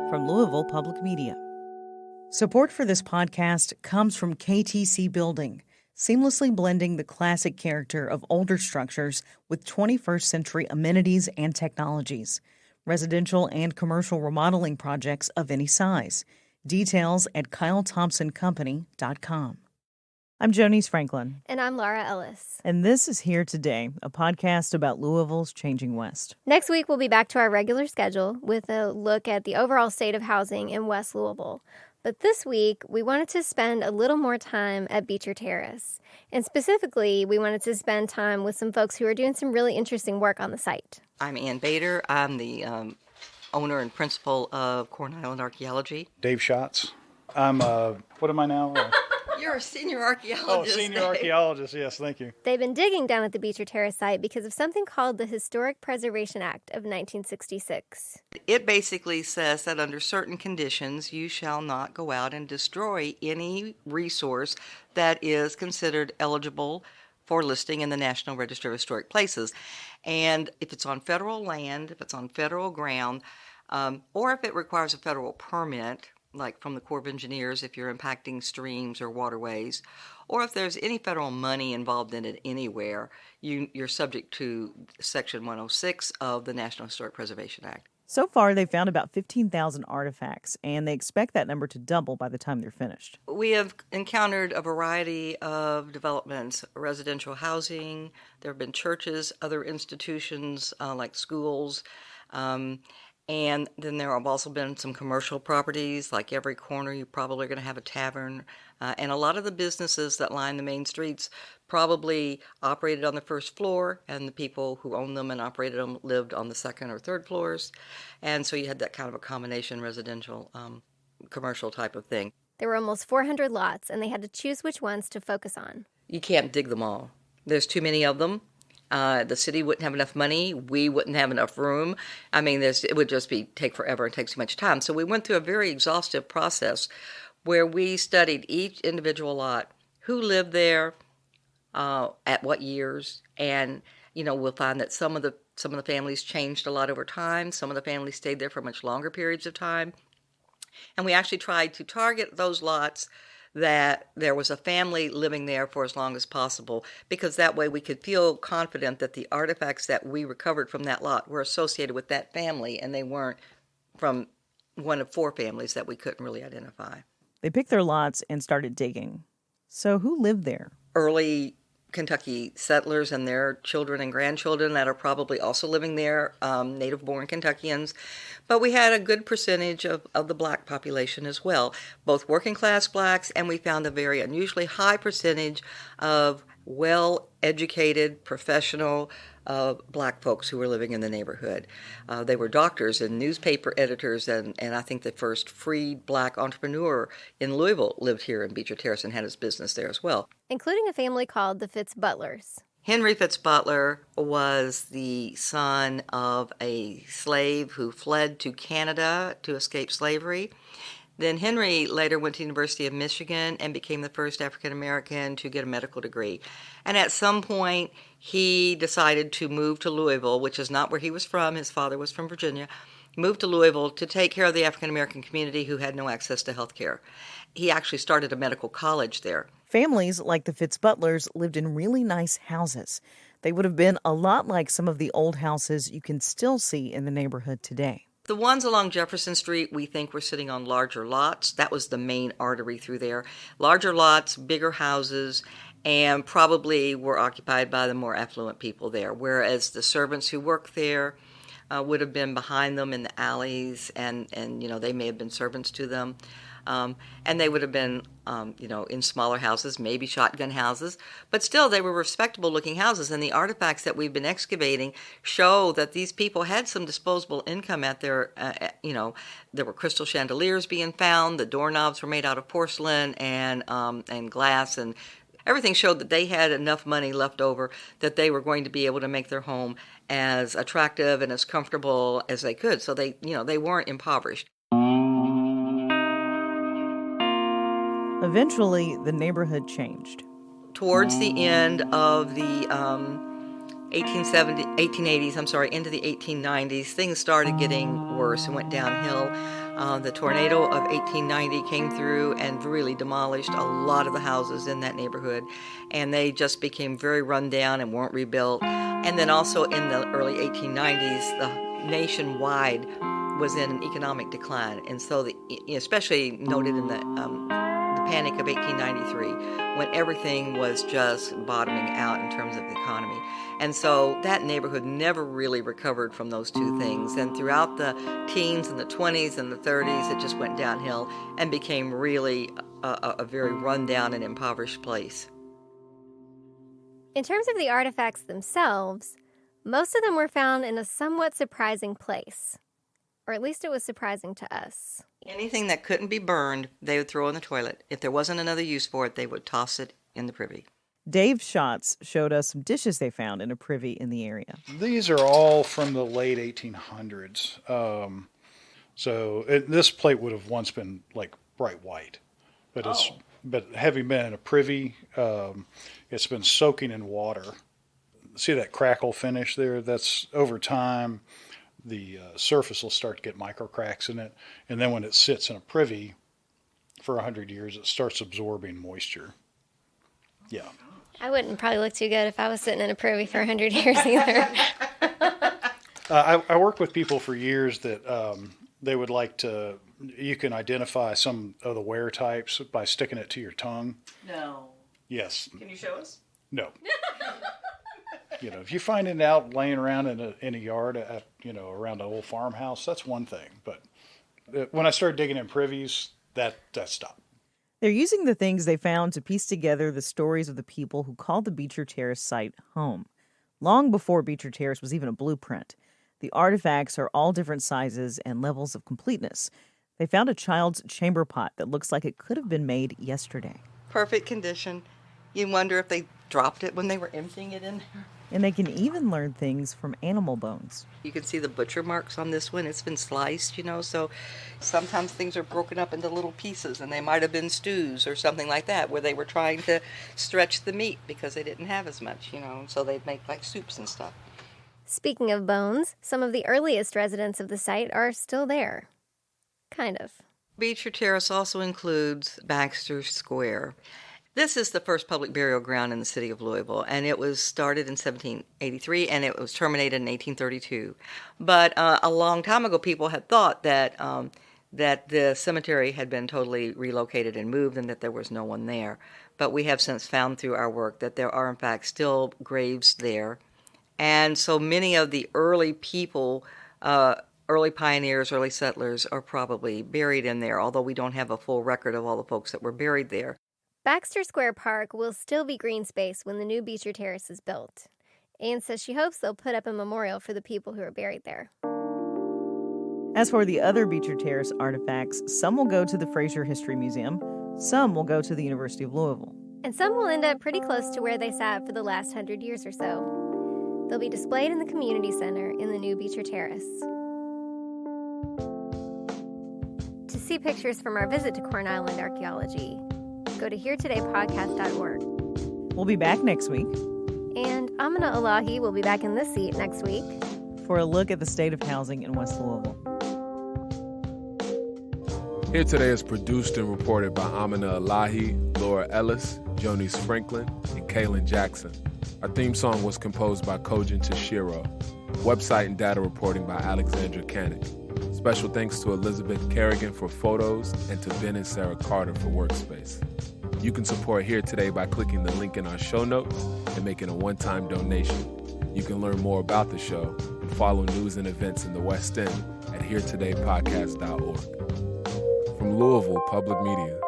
from Louisville Public Media. Support for this podcast comes from KTC Building, seamlessly blending the classic character of older structures with 21st century amenities and technologies. Residential and commercial remodeling projects of any size. Details at kylethompsoncompany.com. I'm Jonice Franklin. And I'm Laura Ellis. And this is Here Today, a podcast about Louisville's changing West. Next week, we'll be back to our regular schedule with a look at the overall state of housing in West Louisville. But this week, we wanted to spend a little more time at Beecher Terrace. And specifically, we wanted to spend time with some folks who are doing some really interesting work on the site. I'm Ann Bader. I'm the owner and principal of Corn Island Archaeology. Dave Schatz. I'm, what am I now? You're a senior archaeologist. Oh, senior archaeologist, yes, thank you. They've been digging down at the Beecher Terrace site because of something called the Historic Preservation Act of 1966. It basically says that under certain conditions, you shall not go out and destroy any resource that is considered eligible for listing in the National Register of Historic Places. And if it's on federal land, if it's on federal ground, or if it requires a federal permit, like from the Corps of Engineers if you're impacting streams or waterways, or if there's any federal money involved in it anywhere, you're subject to Section 106 of the National Historic Preservation Act. So far, they've found about 15,000 artifacts, and they expect that number to double by the time they're finished. We have encountered a variety of developments, residential housing, there have been churches, other institutions like schools, and then there have also been some commercial properties. Like every corner, you probably are going to have a tavern. And a lot of the businesses that line the main streets probably operated on the first floor, and the people who owned them and operated them lived on the second or third floors. And so you had that kind of a combination residential, commercial type of thing. There were almost 400 lots, and they had to choose which ones to focus on. You can't dig them all. There's too many of them. The city wouldn't have enough money. We wouldn't have enough room. I mean, it would just take forever and take too much time. So we went through a very exhaustive process where we studied each individual lot, who lived there, at what years, and we'll find that some of the families changed a lot over time. Some of the families stayed there for much longer periods of time, and we actually tried to target those lots that there was a family living there for as long as possible, because that way we could feel confident that the artifacts that we recovered from that lot were associated with that family and they weren't from one of four families that we couldn't really identify. They picked their lots and started digging. So who lived there? Early Kentucky settlers and their children and grandchildren that are probably also living there, native-born Kentuckians. But we had a good percentage of the black population as well, both working-class blacks, and we found a very unusually high percentage of well-educated, professional black folks who were living in the neighborhood. They were doctors and newspaper editors, and I think the first free black entrepreneur in Louisville lived here in Beecher Terrace and had his business there as well. Including a family called the Fitz-Butlers. Henry Fitz-Butler was the son of a slave who fled to Canada to escape slavery. Then Henry later went to the University of Michigan and became the first African-American to get a medical degree. And at some point, he decided to move to Louisville, which is not where he was from. His father was from Virginia. Moved to Louisville to take care of the African-American community who had no access to health care. He actually started a medical college there. Families like the Fitz-Butlers lived in really nice houses. They would have been a lot like some of the old houses you can still see in the neighborhood today. The ones along Jefferson Street, we think were sitting on larger lots. That was the main artery through there. Larger lots, bigger houses, and probably were occupied by the more affluent people there, whereas the servants who worked there would have been behind them in the alleys, and they may have been servants to them. And they would have been, in smaller houses, maybe shotgun houses, but still they were respectable-looking houses. And the artifacts that we've been excavating show that these people had some disposable income at their, there were crystal chandeliers being found. The doorknobs were made out of porcelain and glass, and everything showed that they had enough money left over that they were going to be able to make their home as attractive and as comfortable as they could. So they weren't impoverished. Eventually, the neighborhood changed. Towards the end of the 1880s, into the 1890s, things started getting worse and went downhill. The tornado of 1890 came through and really demolished a lot of the houses in that neighborhood, and they just became very run down and weren't rebuilt. And then also in the early 1890s, the nationwide was in an economic decline, and so especially noted in the Panic of 1893, when everything was just bottoming out in terms of the economy. And so that neighborhood never really recovered from those two things. And throughout the teens and the 20s and the 30s, it just went downhill and became really a very rundown and impoverished place. In terms of the artifacts themselves, most of them were found in a somewhat surprising place. Or at least it was surprising to us. Anything that couldn't be burned, they would throw in the toilet. If there wasn't another use for it, they would toss it in the privy. Dave Schatz showed us some dishes they found in a privy in the area. These are all from the late 1800s. This plate would have once been like bright white, but having been in a privy, it's been soaking in water. See that crackle finish there? That's over time. The surface will start to get micro cracks in it. And then when it sits in a privy for 100 years, it starts absorbing moisture. Yeah. I wouldn't probably look too good if I was sitting in a privy for 100 years either. I worked with people for years that they would like to, you can identify some of the wear types by sticking it to your tongue. No. Yes. Can you show us? No. If you find it out laying around in a yard, around an old farmhouse, that's one thing. But when I started digging in privies, that stopped. They're using the things they found to piece together the stories of the people who called the Beecher Terrace site home. Long before Beecher Terrace was even a blueprint, the artifacts are all different sizes and levels of completeness. They found a child's chamber pot that looks like it could have been made yesterday. Perfect condition. You wonder if they dropped it when they were emptying it in there. And they can even learn things from animal bones. You can see the butcher marks on this one. It's been sliced, so sometimes things are broken up into little pieces, and they might have been stews or something like that, where they were trying to stretch the meat because they didn't have as much, so they'd make like soups and stuff. Speaking of bones, some of the earliest residents of the site are still there. Kind of. Beecher Terrace also includes Baxter Square. This is the first public burial ground in the city of Louisville, and it was started in 1783, and it was terminated in 1832. But a long time ago, people had thought that the cemetery had been totally relocated and moved and that there was no one there. But we have since found through our work that there are, in fact, still graves there. And so many of the early people, early pioneers, early settlers, are probably buried in there, although we don't have a full record of all the folks that were buried there. Baxter Square Park will still be green space when the new Beecher Terrace is built. Anne says she hopes they'll put up a memorial for the people who are buried there. As for the other Beecher Terrace artifacts, some will go to the Fraser History Museum, some will go to the University of Louisville. And some will end up pretty close to where they sat for the last 100 years or so. They'll be displayed in the community center in the new Beecher Terrace. To see pictures from our visit to Corn Island Archaeology, go to heretodaypodcast.org. We'll be back next week. And Amina Elahi will be back in this seat next week for a look at the state of housing in West Louisville. Here Today is produced and reported by Amina Elahi, Laura Ellis, Jonice Franklin, and Kaylin Jackson. Our theme song was composed by Kojin Tashiro. Website and data reporting by Alexandra Cannick. Special thanks to Elizabeth Kerrigan for photos and to Ben and Sarah Carter for workspace. You can support Here Today by clicking the link in our show notes and making a one-time donation. You can learn more about the show and follow news and events in the West End at heretodaypodcast.org. From Louisville Public Media.